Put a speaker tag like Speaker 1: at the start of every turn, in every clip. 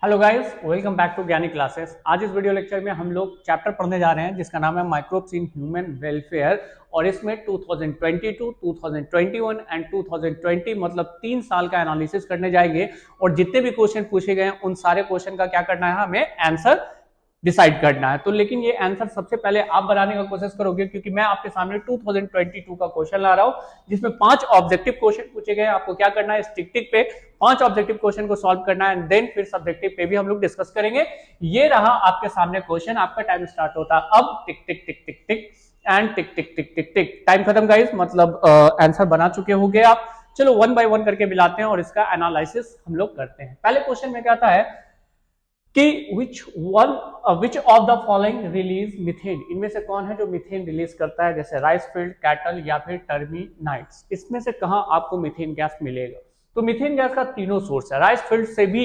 Speaker 1: Hello guys, welcome back to Gyani classes. आज इस video lecture में हम लोग चैप्टर पढ़ने जा रहे हैं जिसका नाम है माइक्रोब्स इन ह्यूमन वेलफेयर। और इसमें 2022, 2021 एंड 2020 मतलब 3 साल का एनालिसिस करने जाएंगे। और जितने भी क्वेश्चन पूछे गए हैं उन सारे क्वेश्चन का क्या करना है, हमें आंसर डिसाइड करना है। तो लेकिन ये आंसर सबसे पहले आप बनाने का कोशिश करोगे, क्योंकि मैं आपके सामने 2022 का क्वेश्चन ला रहा हूं जिसमें 5 ऑब्जेक्टिव क्वेश्चन पूछे गए। आपको क्या करना है, इस टिक टिक पे 5 ऑब्जेक्टिव क्वेश्चन को सॉल्व करना है एंड देन फिर सब्जेक्टिव पे भी हम लोग डिस्कस करेंगे। ये रहा आपके सामने क्वेश्चन, आपका टाइम स्टार्ट होता है अब। Tick tick tick tick tick and tick tick tick tick tick. Time खत्म गाइस, मतलब आंसर बना चुके होंगे आप। चलो 1 बाय 1 करके मिलाते हैं और इसका एनालिसिस हम लोग करते हैं। पहले क्वेश्चन में क्या था कि which of the following release methane, इनमें से कौन है जो मीथेन रिलीज करता है, जैसे राइस फील्ड, कैटल या फिर टर्मिनाइट्स। इसमें से कहां आपको मीथेन गैस मिलेगा? तो मीथेन गैस का तीनों सोर्स है। राइस फील्ड से भी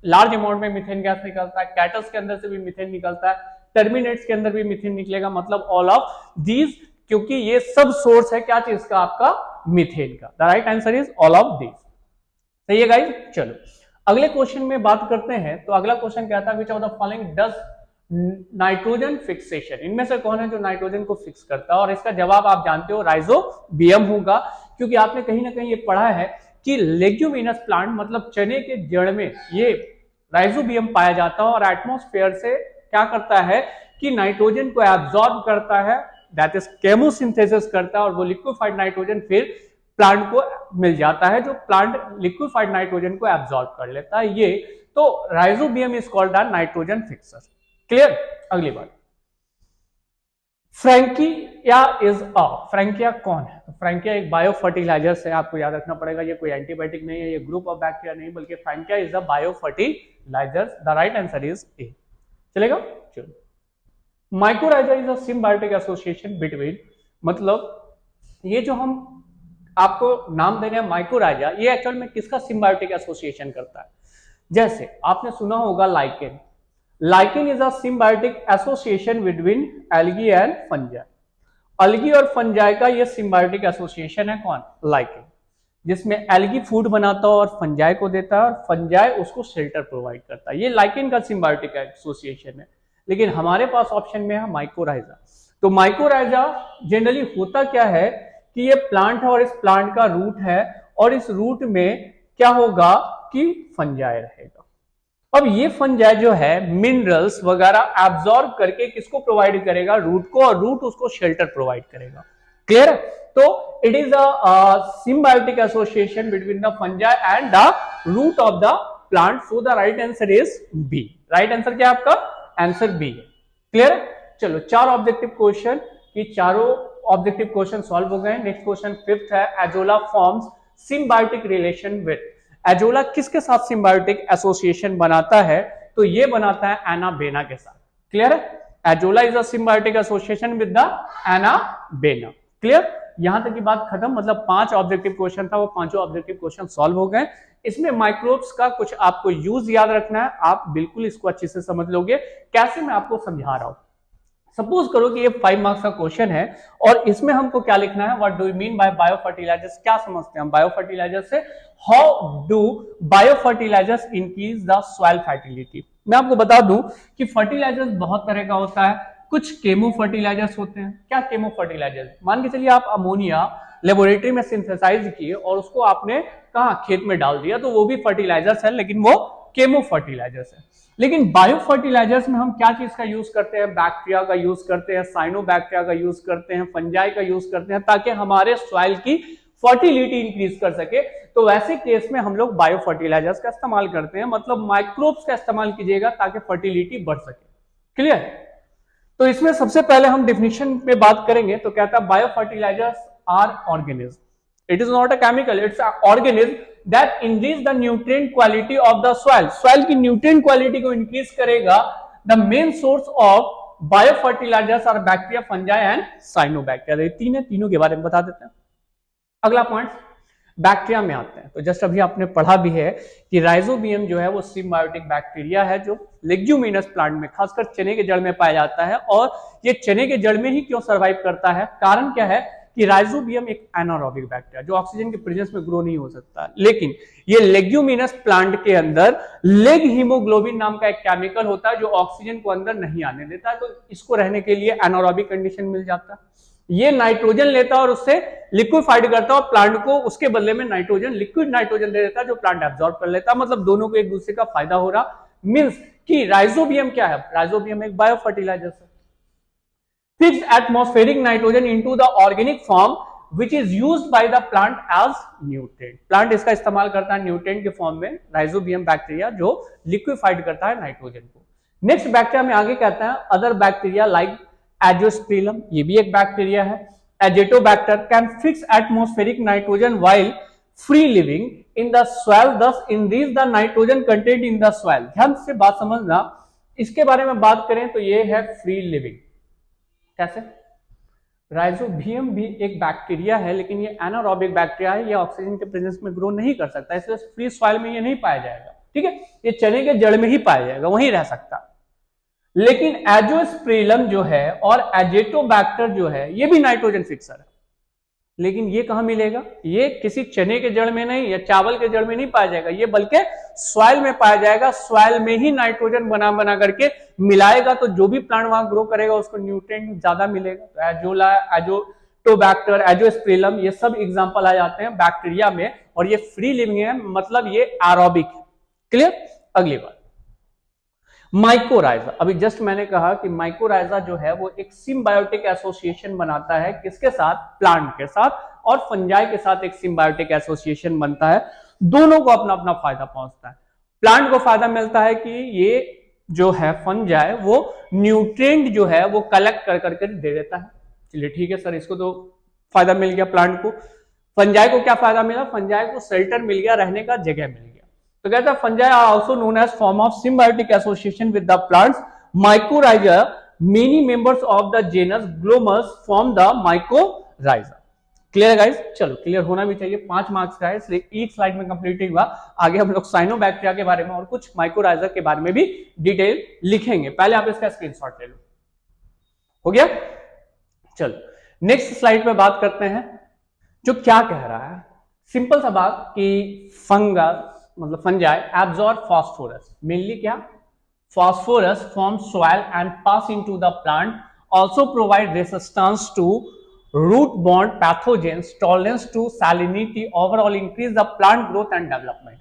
Speaker 1: लार्ज अमाउंट में मीथेन गैस निकलता है, कैटल्स के अंदर से भी मीथेन निकलता है, टर्मिनेट्स के अंदर भी मीथेन निकलेगा। मतलब ऑल ऑफ दीज, क्योंकि ये सब सोर्स है क्या चीज का, आपका मीथेन का। The right answer is all of these. सही है गाइस। चलो अगले क्वेश्चन में बात करते हैं। तो अगला क्वेश्चन क्या था, विच of the following does nitrogen fixation, इनमें से कौन है जो नाइट्रोजन को फिक्स करता है? और इसका जवाब आप जानते हो, राइजोबियम होगा। क्योंकि आपने कहीं ना कहीं ये पढ़ा है कि लेग्यूमिनस प्लांट मतलब चने के जड़ में ये राइजोबियम पाया जाता है और एटमॉस्फेयर से क्या करता है कि नाइट्रोजन को एब्जॉर्ब करता है, दैट इज केमोसिंथेसिस करता है, और वो लिक्विफाइड नाइट्रोजन फिर प्लांट को मिल जाता है, जो प्लांट लिक्विफाइड नाइट्रोजन को एब्जॉर्ब कर लेता है। ये तो rhizobium is called the nitrogen fixer. Clear. अगली बात, फ्रैंकिया इज अ, फ्रैंकिया कौन है? तो फ्रैंकिया एक बायो फर्टिलाइजर है, आपको याद रखना पड़ेगा। ये कोई एंटीबायोटिक नहीं है, ये ग्रुप ऑफ बैक्टीरिया नहीं, बल्कि frankia is a bio fertilizer. The right answer is A. चलेगा। चलो, mycorrhiza is a symbiotic association between, मतलब ये जो हम आपको नाम देने हैं माइकोराइजा, ये एक्चुअल में किसका सिम्बायोटिक एसोसिएशन करता है? जैसे आपने सुना होगा lichen. Lichen is a symbiotic association between algae and fungi. Algae और फंजाई का ये सिम्बायोटिक एसोसिएशन है। कौन? लाइकेन, जिसमें एल्गी फूड बनाता है और फंजाई को देता है और फंजाई उसको शेल्टर प्रोवाइड करता है। ये लाइकेन का सिम्बायोटिक एसोसिएशन है। लेकिन हमारे पास ऑप्शन में है माइकोराइजा। तो माइकोराइजा जनरली होता क्या है कि ये प्लांट है और इस प्लांट का रूट है, और इस रूट में क्या होगा कि फंजाई रहेगा। अब ये फंजाई जो है मिनरल्स वगैरह एब्जॉर्ब करके किसको प्रोवाइड करेगा? रूट को, और रूट उसको शेल्टर प्रोवाइड करेगा। क्लियर है? तो it is a symbiotic association between the fungi and the root of the plant. So the right answer is B. Right answer क्या है आपका? आंसर बी है। क्लियर है? चलो 4 ऑब्जेक्टिव क्वेश्चन की चारों ऑब्जेक्टिव क्वेश्चन सॉल्व हो गए। नेक्स्ट क्वेश्चन 5th है, azolla forms symbiotic relation with. Azolla किसके साथ सिम्बायोटिक एसोसिएशन बनाता है? तो ये बनाता है एनाबेना के साथ। क्लियर है? Azolla is a symbiotic association with the anabaena. Clear? यहां तक की बात खत्म। मतलब 5 ऑब्जेक्टिव क्वेश्चन था, वो पांचों ऑब्जेक्टिव क्वेश्चन सॉल्व हो गए। इसमें माइक्रोब्स का कुछ आपको यूज याद रखना है, आप बिल्कुल इसको अच्छे से समझ लोगे। कैसे? मैं आपको समझा रहा हूं। सपोज करो कि ये 5 मार्क्स का क्वेश्चन है और इसमें हमको क्या लिखना है, what do you mean by bio fertilizers. क्या समझते हैं हम बायो फर्टिलाइजर से? How do bio fertilizers increase the soil fertility. मैं आपको बता दूं कि फर्टिलाइजर्स बहुत तरह का होता है। कुछ केमो फर्टिलाइजर्स होते हैं। क्या केमो फर्टिलाइजर्स? मान के चलिए आप अमोनिया लेबोरेटरी में सिंथेसाइज किए और उसको आपने कहा खेत में डाल दिया, तो वो भी फर्टिलाइजर्स है, लेकिन वो केमो फर्टिलाइजर्स है। लेकिन बायो फर्टिलाइजर्स में हम क्या चीज का यूज करते हैं? बैक्टीरिया का यूज करते हैं, साइनोबैक्टीरिया का यूज करते हैं, फंजाई का यूज करते हैं, ताकि हमारे सॉइल की फर्टिलिटी इंक्रीज कर सके। तो वैसे केस में हम लोग बायो फर्टिलाइजर्स का इस्तेमाल करते हैं, मतलब माइक्रोब्स का इस्तेमाल कीजिएगा ताकि फर्टिलिटी बढ़ सके। क्लियर? तो इसमें सबसे पहले हम डिफिनीशन पे बात करेंगे। तो कहता है bio fertilizers are organism, it is not a chemical, it's organism that increase the nutrient quality of the soil. soil की nutrient quality को increase करेगा। the main source of biofertilizers are bacteria, fungi and cyanobacteria। तीन है, तीनों के बारे में बता देते हैं। अगला पॉइंट बैक्टीरिया में आते हैं। तो जस्ट अभी आपने पढ़ा भी है कि राइजोबियम जो है वो सिम्बायोटिक बैक्टीरिया है, जो लेग्यूमिनस प्लांट में खासकर चने के जड़ में पाया जाता है। और ये चने के जड़ में ही क्यों सर्वाइव करता है? कारण क्या है कि राइजोबियम एक एनारोबिक बैक्टीरिया जो ऑक्सीजन के प्रेजेंस में ग्रो नहीं हो सकता, लेकिन ये लेग्यूमिनस प्लांट के अंदर लेग हीमोग्लोबिन नाम का एक केमिकल होता है जो ऑक्सीजन को अंदर नहीं आने देता है, तो इसको रहने के लिए एनारोबिक कंडीशन मिल जाता है। ये नाइट्रोजन लेता है और उससे लिक्विफाइड करता है और प्लांट को उसके बदले में नाइट्रोजन, लिक्विड नाइट्रोजन दे देता है जो प्लांट एब्जॉर्ब कर लेता है। मतलब दोनों को एक दूसरे का फायदा हो रहा। मींस कि राइजोबियम क्या है? राइजोबियम एक बायो फर्टिलाइजर है। Fixed atmospheric nitrogen into the organic form which is used by the plant as nutrient. Plant इसका इस्तेमाल करता है न्यूट्रिएंट के फॉर्म में, राइजोबियम बैक्टीरिया जो लिक्विफाइड करता है नाइट्रोजन को। नेक्स्ट बैक्टीरिया में आगे कहता है अदर बैक्टीरिया लाइक एजियोस्पेरिलम, ये भी एक बैक्टीरिया है। Azotobacter can fix atmospheric nitrogen while free living in the soil, thus increase the nitrogen content in the soil. ध्यान से बात समझना, इसके बारे में बात करें तो ये है फ्री लिविंग। कैसे? राइजोबियम भी एक बैक्टीरिया है, लेकिन ये एनारोबिक बैक्टीरिया है, ये ऑक्सीजन के प्रेजेंस में ग्रो नहीं कर सकता, इसलिए फ्री सॉइल में ये नहीं पाया जाएगा। ठीक है, ये चने के जड़ में ही पाया जाएगा, वहीं रह सकता। लेकिन एजियोस्पेरिलम जो है और एजेटोबैक्टर जो है ये भी नाइट्रोजन फिक्सर है, लेकिन ये कहां मिलेगा? ये किसी चने के जड़ में नहीं या चावल के जड़ में नहीं पाया जाएगा, ये बल्कि सॉइल में पाया जाएगा। सॉइल में ही नाइट्रोजन बना बना करके मिलाएगा, तो जो भी प्लांट वहां ग्रो करेगा उसको न्यूट्रिएंट ज्यादा मिलेगा। तो एजियोटोबैक्टर, एजियोस्पेरिलम, ये सब एग्जांपल आ जाते हैं बैक्टीरिया में, और ये फ्री लिविंग है, मतलब ये एरोबिक है। क्लियर? अगली बात, माइकोराइजा। अभी जस्ट मैंने कहा कि माइकोराइजा जो है वो एक सिम्बायोटिक एसोसिएशन बनाता है, किसके साथ? प्लांट के साथ, और फंजाई के साथ एक सिम्बायोटिक एसोसिएशन बनता है। दोनों को अपना अपना फायदा पहुंचता है। प्लांट को फायदा मिलता है कि ये जो है फंजाई वो न्यूट्रिएंट जो है वो कलेक्ट कर करके दे देता है। चलिए ठीक है सर, इसको तो फायदा मिल गया प्लांट को। फंजाई को क्या फायदा मिला? फंजाई को शेल्टर मिल गया, रहने का जगह मिल गया। तो कहता है fungi are also known as form of symbiotic association with the plants. Mycorrhiza, many members of the genus glomus form the mycorrhiza. Clear guys? चलो क्लियर होना भी चाहिए, 5 मार्क्स का है, इसलिए एक स्लाइड में कंप्लीट हुआ। आगे हम लोग साइनोबैक्टीरिया के बारे में और कुछ माइकोराइजा के बारे में भी डिटेल लिखेंगे। पहले आप इसका स्क्रीनशॉट ले लो। हो गया? चलो नेक्स्ट स्लाइड पे बात करते हैं, जो क्या कह रहा है। सिंपल सा बात कि फंगस मतलब फंजाई एब्जॉर्ब फास्फोरस, मेनली क्या? Phosphorus from soil and pass into the plant, also provide resistance to root borne pathogens, tolerance to salinity, overall increase the plant growth and development.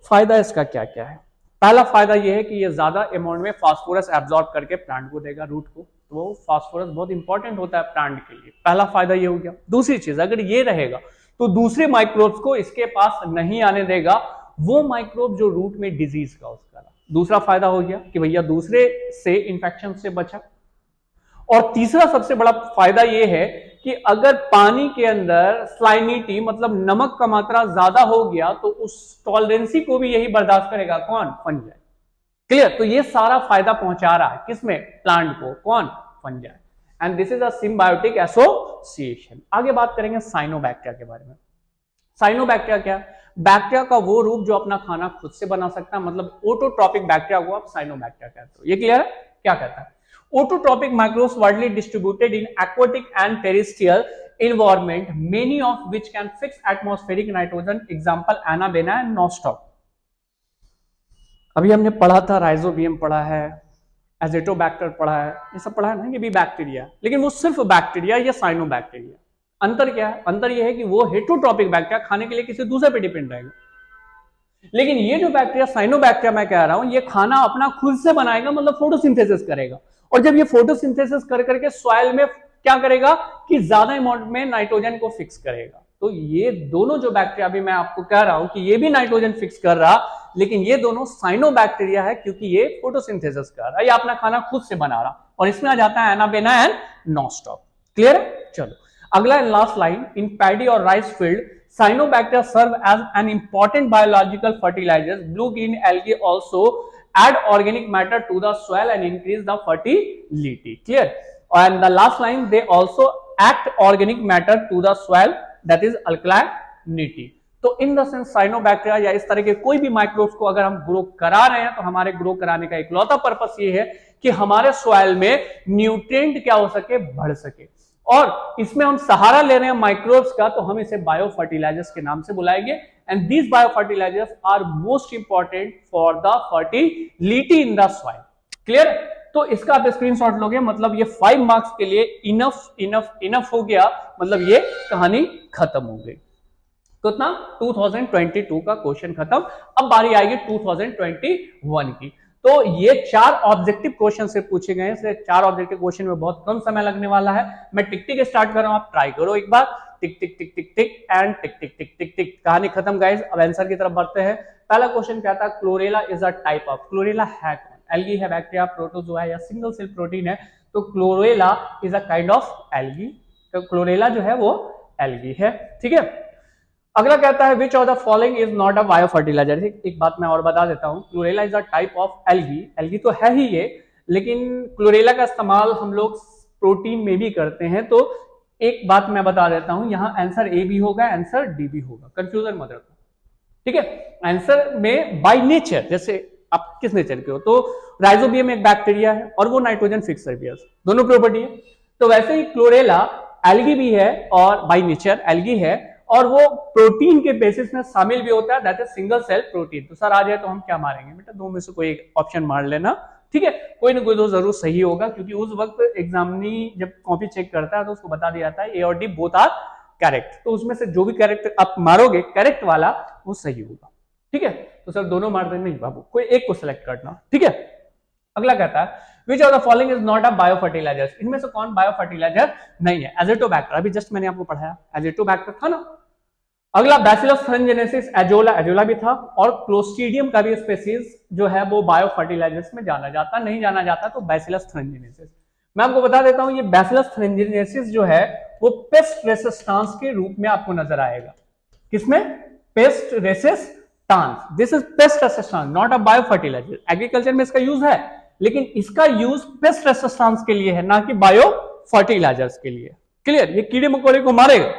Speaker 1: फायदा इसका क्या क्या है? पहला फायदा यह है कि ये ज्यादा अमाउंट में फास्फोरस एब्जॉर्ब करके प्लांट को देगा, रूट को। तो फास्फोरस बहुत इंपॉर्टेंट होता है प्लांट के लिए, पहला फायदा ये हो गया। दूसरी चीज, अगर ये रहेगा तो दूसरे माइक्रोब्स को इसके पास नहीं आने देगा, वो माइक्रोब जो रूट में डिजीज का उसका। दूसरा फायदा हो गया कि भैया दूसरे से इंफेक्शन से बचा। और तीसरा सबसे बड़ा फायदा ये है कि अगर पानी के अंदर सलाइनिटी मतलब नमक का मात्रा ज्यादा हो गया तो उस टॉलरेंसी को भी यही बर्दाश्त करेगा, कौन? फंजाई। क्लियर? तो ये सारा फायदा पहुंचा रहा है किसमें? प्लांट को। कौन? Fungi. And this is a symbiotic association. आगे बात करेंगे साइनोबैक्टीरिया के बारे में। साइनोबैक्टीरिया क्या? बैक्टीरिया का वो रूप जो अपना खाना खुद से बना सकता है, मतलब ऑटोट्रॉपिक बैक्टीरिया को आप साइनोबैक्टीरिया कहते हो। ये क्लियर है? क्या कहता है? Autotrophic microbes widely distributed in aquatic and terrestrial environment, many of which can fix atmospheric nitrogen. Example Anabaena and Nostoc. अभी हमने पढ़ा था, राइजोबियम पढ़ा है, एजेटोबैक्टर पढ़ा है, ये सब पढ़ा है ना, ये भी बैक्टीरिया, लेकिन वो सिर्फ बैक्टीरिया या साइनोबैक्टीरिया। अंतर क्या है? अंतर ये है कि वो हेटरोट्रॉपिक बैक्टीरिया खाने के लिए किसी दूसरे पे डिपेंड रहेगा, लेकिन ये जो बैक्टीरिया साइनोबैक्टीरिया मैं कह रहा हूं, ये खाना अपना खुद से बनाएगा, मतलब फोटोसिंथेसिस करेगा। और जब ये फोटोसिंथेसिस कर करके सॉइल में क्या करेगा कि ज्यादा अमाउंट में नाइट्रोजन को फिक्स करेगा। तो ये दोनों जो बैक्टीरिया भी मैं आपको कह रहा हूं कि ये भी नाइट्रोजन फिक्स कर रहा, लेकिन ये दोनों साइनोबैक्टीरिया है क्योंकि ये फोटोसिंथेसिस कर रहा है, ये अपना खाना खुद से बना रहा। और इसमें आ जाता है एनाबेना एंड नॉस्टॉक। क्लियर है? चलो अगला and last line, in paddy और rice field Cyanobacteria serve as an important biological fertilizers. Blue-green algae also add organic matter to the soil and increase the fertility. Clear? And the last line, they also act organic matter to the soil, that is alkalinity. तो in the sense cyanobacteria या इस तरह के कोई भी microbes को अगर हम ग्रो करा रहे हैं तो हमारे ग्रो कराने का इकलौता पर्पस ये है कि हमारे सॉइल में न्यूट्रिएंट क्या हो सके, बढ़ सके। और इसमें हम सहारा ले रहे हैं माइक्रोब्स का, तो हम इसे बायो फर्टिलाइजर्स के नाम से बुलाएंगे। And these bio fertilizers are most important for the fertility in the soil. Clear? तो इसका आप स्क्रीनशॉट लोगे, मतलब ये 5 मार्क्स के लिए इनफ इनफ इनफ हो गया, मतलब ये कहानी खत्म हो गई। तो इतना 2022 का क्वेश्चन खत्म। अब बारी आएगी 2021 की। तो ये 4 ऑब्जेक्टिव क्वेश्चन से पूछे गए हैं। 4 ऑब्जेक्टिव क्वेश्चन में बहुत कम समय लगने वाला है। मैं टिक टिक स्टार्ट कर रहा हूं, आप ट्राई करो एक बार। टिक tick tick tick tick and tick tick tick tick टिक। कहानी खत्म गाइस। अब आंसर की तरफ बढ़ते हैं। पहला क्वेश्चन क्या था? Chlorella is a type of. Chlorella है कौन? एल्गी है, बैक्टीरिया, प्रोटोजोआ या सिंगल सेल प्रोटीन है? तो chlorella is a kind of algae. तो क्लोरेला जो है वो एल्गी है। ठीक है। अगला कहता है which of the following is not a bio fertilizer. एक बात मैं और बता देता हूं, chlorella is a type of algae. Algae तो है ही ये, लेकिन क्लोरेला का इस्तेमाल हम लोग प्रोटीन में भी करते हैं। तो एक बात मैं बता देता हूं, यहां आंसर ए भी होगा, आंसर डी भी होगा, कंफ्यूजन मत रखो। ठीक है। आंसर में बाय नेचर, जैसे आप किस नेचर के हो, तो राइजोबियम एक बैक्टीरिया है और वो नाइट्रोजन फिक्सर भी है, दोनों प्रॉपर्टी है। तो वैसे ही क्लोरेला एल्गी भी है और बाय नेचर एल्गी है, और वो प्रोटीन के बेसिस में शामिल भी होता है, that is single cell protein. तो सर आ जाए तो हम क्या मारेंगे बेटा? दो में से कोई एक ऑप्शन मार लेना। ठीक है, कोई ना कोई तो जरूर सही होगा, क्योंकि उस वक्त एग्जामिनी जब कॉपी चेक करता है तो उसको बता दिया जाता है ए और डी बोथ आर करेक्ट। तो उसमें से जो भी करेक्ट आप मारोगे, करेक्ट वाला, वो सही होगा। ठीक है। तो सर दोनों मार दें? नहीं बाबू, कोई एक को सिलेक्ट करना। ठीक है। अगला कहता है which of the following is not a bio fertilizer. इनमें से कौन बायो फर्टिलाइजर नहीं है? एजिटोबैक्टर, अभी जस्ट मैंने आपको पढ़ाया, एजिटोबैक्टर था ना। अगला बैसिलस थ्रंजेनेसिस, एजोला, एजोला भी था। और क्लोस्ट्रीडियम का भी स्पीसीज जो है वो बायो फर्टिलाइजर्स में जाना जाता, नहीं जाना जाता, तो बैसिलस थ्रंजेनेसिस। मैं आपको बता देता हूं, ये बैसिलस थ्रंजेनेसिस जो है वो पेस्ट रेसिस्टेंस के रूप में आपको नजर आएगा। किसमें? Pest resistance. This is pest resistance, not a bio fertilizer. Agriculture में इसका यूज है, लेकिन इसका यूज पेस्ट रेसिस्टेंस के लिए है, ना कि बायो फर्टिलाइजर्स के लिए। क्लियर? ये कीड़े मकोड़े को मारेगा,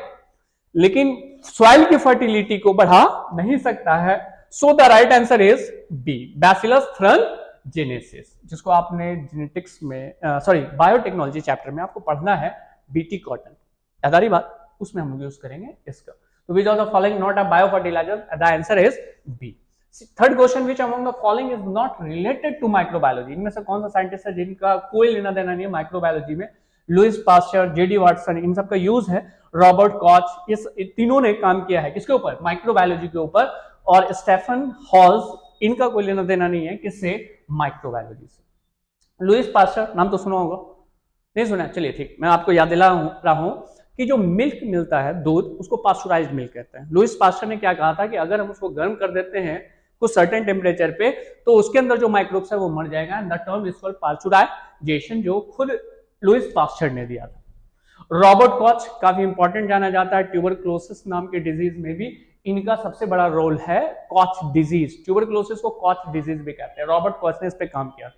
Speaker 1: लेकिन सॉइल की फर्टिलिटी को बढ़ा नहीं सकता है। So the right answer is B, bacillus thuringiensis, जिसको आपने जेनेटिक्स में सॉरी बायोटेक्नोलॉजी चैप्टर में आपको पढ़ना है, बीटी कॉटन। याद आ रही बात? उसमें हम लोग यूज करेंगे इसका। तो which of the following not a bio fertilizer? The answer is B. Third question, which among the following is not related to microbiology. इनमें से कौन सा साइंटिस्ट है जिनका कोई लेना देना नहीं है माइक्रोबायोलॉजी में? लुइस पास्चर, जेडी वाटसन, इन सब का यूज है। रॉबर्ट कॉच, इस तीनों ने काम किया है किसके ऊपर? माइक्रोबायोलॉजी के ऊपर। और स्टेफन हॉल्स, इनका कोई लेना देना नहीं है किससे? माइक्रोबायोलॉजी से। लुइस पास्चर नाम तो सुना होगा, नहीं सुना? चलिए ठीक, मैं आपको याद दिला रहा हूं कि जो मिल्क मिलता है, दूध, उसको पास्चुराइज्ड मिल्क कहते हैं। लुइस पास्चर ने क्या कहा था कि अगर हम उसको गर्म कर देते हैं कुछ सर्टेन टेम्परेचर पे, तो उसके अंदर जो माइक्रोब्स है वो मर जाएगा। The term is called pasteurisation, जो खुद लुइस पास्चर ने दिया था। रॉबर्ट कॉच काफी इंपॉर्टेंट जाना जाता है, ट्यूबरक्लोसिस नाम के डिजीज में भी इनका सबसे बड़ा रोल है। कॉच डिजीज, ट्यूबरक्लोसिस को कॉच डिजीज भी कहते हैं। रॉबर्ट कॉच ने इस पे काम किया था।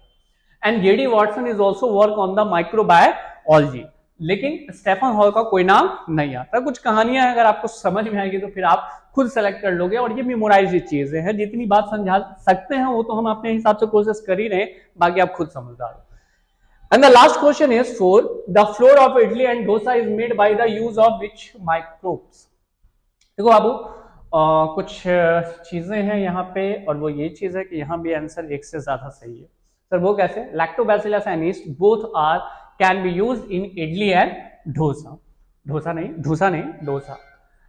Speaker 1: And JD Watson is also work on the microbiology, लेकिन स्टेफन हॉल का कोई नाम नहीं आता। कुछ कहानियां अगर आपको समझ में आएगी तो फिर आप खुद सेलेक्ट कर लोगे, और ये मेमोराइज चीजें हैं, जितनी बात समझा सकते हैं वो तो हम अपने हिसाब से कोशिश कर ही रहे हैं, बाकी आप खुद समझदार हो। And the last question is 4. The flour of idli and dosa is made by the use of which microbes? देखो बाबू, कुछ चीजें हैं यहाँ पे, और वो ये चीज है कि यहाँ भी आंसर एक से ज्यादा सही है। सर वो कैसे? Lactobacillus and yeast both are can be used in idli and dosa. Dosa नहीं, डोसा नहीं, dosa.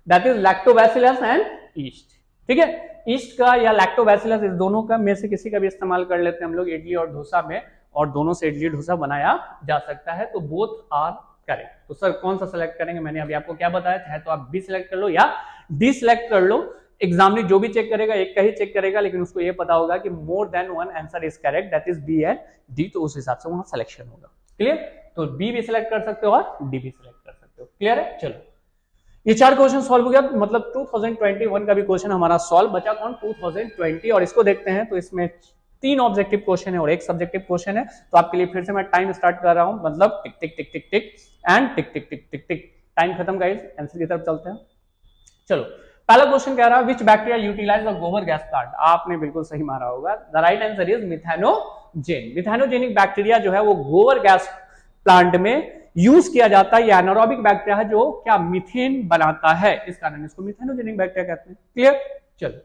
Speaker 1: That is lactobacillus and yeast. ठीक है, ईस्ट का या लैक्टोबैसिलस, इस दोनों का में से किसी का भी इस्तेमाल कर लेते हैं हम लोग इडली और डोसा में, और दोनों से इडली डोसा बनाया जा सकता है। तो बोथ आर करेक्ट। तो सर कौन सा सिलेक्ट करेंगे? मैंने अभी आपको क्या बताया, चाहे तो आप बी सिलेक्ट कर लो या डी सिलेक्ट कर लो। एग्जामिनर जो भी चेक करेगा एक का ही चेक करेगा, लेकिन उसको ये पता होगा कि more than one answer is correct, that is B and D, तो उस हिसाब से वहां सिलेक्शन होगा। क्लियर? तो बी भी सिलेक्ट कर सकते हो और डी भी सिलेक्ट कर सकते हो। क्लियर है? चलो, ये 4 क्वेश्चन सॉल्व हो गया, मतलब 2021 का भी क्वेश्चन हमारा सॉल्व। बचा कौन? 2020, और इसको देखते हैं। तो इसमें 3 ऑब्जेक्टिव क्वेश्चन है और 1 सब्जेक्टिव क्वेश्चन है। तो आपके लिए फिर से मैं टाइम स्टार्ट कर रहा हूं, मतलब tick tick tick tick tick and tick tick tick tick tick. Time खत्म गाइस, आंसर की तरफ चलते हैं। चलो, पहला क्वेश्चन कह रहा है विच बैक्टीरिया यूटिलाइज द गोबर गैस प्लांट। आपने बिल्कुल सही मारा होगा, the right answer is methanogen. Methanogenic bacteria जो है वो गोबर गैस प्लांट में यूज किया जाता है, ये एनारोबिक बैक्टीरिया है जो क्या मीथेन बनाता है, इस कारण इसको मीथेनोजेनिक बैक्टीरिया कहते हैं। क्लियर? चलो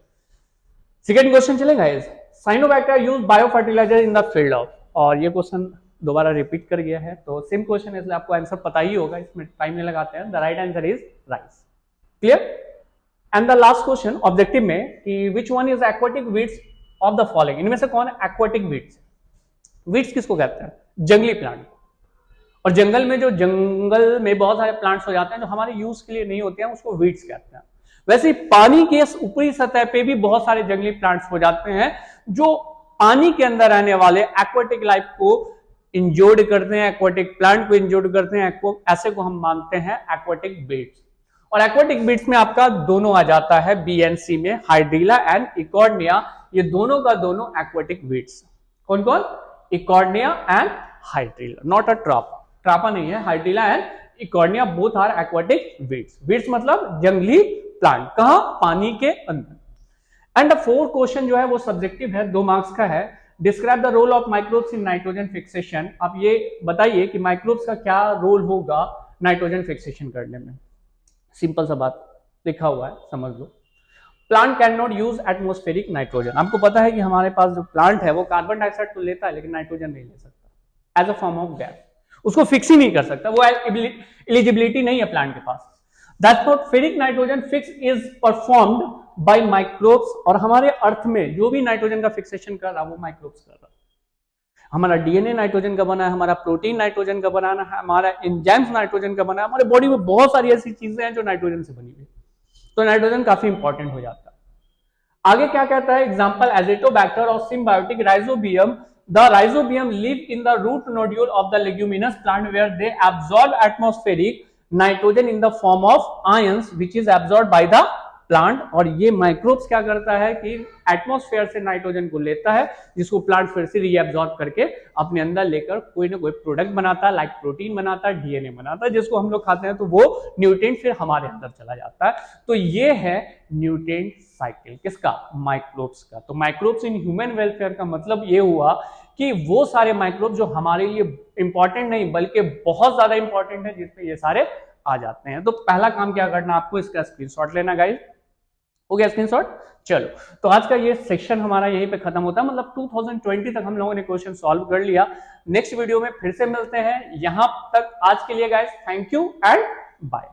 Speaker 1: सेकेंड क्वेश्चन चलेगा। Is cyanobacteria use bio fertilizer in the field of, और ये क्वेश्चन दोबारा रिपीट कर गया है, तो सेम क्वेश्चन है इसलिए आपको आंसर पता ही होगा, इसमें टाइम नहीं लगाते हैं। The right answer is rice. Clear? And the last question objective में कि which one is aquatic weeds of the following, इनमें से कौन एक्वाटिक वीड्स? वीड्स किसको कहते हैं? जंगली प्लांट। और जंगल में बहुत सारे प्लांट्स हो जाते हैं जो हमारे यूज के लिए नहीं होते हैं, उसको वीड्स कहते हैं। वैसे ही पानी के ऊपरी सतह पे भी बहुत सारे जंगली प्लांट्स हो जाते हैं जो पानी के अंदर रहने वाले एक्वाटिक लाइफ को इंजोर्ड करते हैं, एक्वाटिक प्लांट को इंजोर्ड करते हैं, ऐसे को हम मानते हैं एक्वाटिक वीड्स। और एक्वाटिक वीड्स में आपका दोनों आ जाता है बी एंड सी में, हाइड्रीला एंड इकॉर्डिया, ये दोनों का दोनों एक्वाटिक वीड्स। कौन कौन? इकॉर्डिया and hydrilla, not a trapa नहीं है, हाइड्रीला एंड इकॉर्डिया both are aquatic weeds. Weeds मतलब जंगली प्लांट, कहां? पानी के अंदर। एंड द फोर्थ क्वेश्चन जो है वो सब्जेक्टिव है, 2 मार्क्स का है। Describe the role of microbes in nitrogen fixation. आप ये बताइए कि माइक्रोब्स का क्या रोल होगा नाइट्रोजन फिक्सेशन करने में। सिंपल सा बात लिखा हुआ है, समझ लो। Plant can not use atmospheric nitrogen. आपको पता है कि हमारे पास जो प्लांट है वो कार्बन डाइऑक्साइड तो लेता है लेकिन नाइट्रोजन नहीं ले सकता as a form of gas, उसको फिक्स ही नहीं कर सकता, वो एलिजिबिलिटी नहीं है प्लांट के पास। That's not ferric nitrogen fix is performed by microbes, और हमारे अर्थ में जो भी नाइट्रोजन का फिक्सेशन कर रहा है वो माइक्रोब्स कर रहा है। हमारा डीएनए नाइट्रोजन का बना है, हमारा प्रोटीन नाइट्रोजन का बनाना है, हमारा एंजाइम्स नाइट्रोजन का बना है, हमारे बॉडी में बहुत सारी ऐसी चीजें हैं जो नाइट्रोजन से बनी हुई, तो नाइट्रोजन काफी इंपॉर्टेंट हो जाता है। आगे क्या कहता है? एग्जांपल एजिटोबैक्टर और symbiotic rhizobium. The rhizobium live in the root nodule of the leguminous plant where they absorb atmospheric nitrogen in the form of ions which is absorb by the plant. और ये microbes क्या करता है कि atmosphere से nitrogen को लेता है, जिसको प्लांट फिर से रीअब्सॉर्ब करके अपने अंदर लेकर कोई ना कोई प्रोडक्ट बनाता है, लाइक प्रोटीन बनाता है, डीएनए बनाता है, जिसको हम लोग खाते हैं, तो वो न्यूट्रिएंट फिर हमारे अंदर चला जाता है। तो ये है न्यूट्रिएंट साइकिल किसका? माइक्रोब्स का। तो माइक्रोब्स इन ह्यूमन वेलफेयर का मतलब ये हुआ कि वो सारे माइक्रोब जो हमारे लिए इंपॉर्टेंट नहीं बल्कि बहुत ज्यादा इंपॉर्टेंट है, जिसमें ये सारे आ जाते हैं। तो पहला काम क्या करना, आपको इसका स्क्रीनशॉट लेना गाइस। हो गया स्क्रीनशॉट? चलो, तो आज का ये सेक्शन हमारा यहीं पे खत्म होता है, मतलब 2020 तक हम लोगों ने क्वेश्चन सॉल्व कर लिया। नेक्स्ट वीडियो में फिर से मिलते हैं। यहां तक आज के लिए guys, thank you and bye.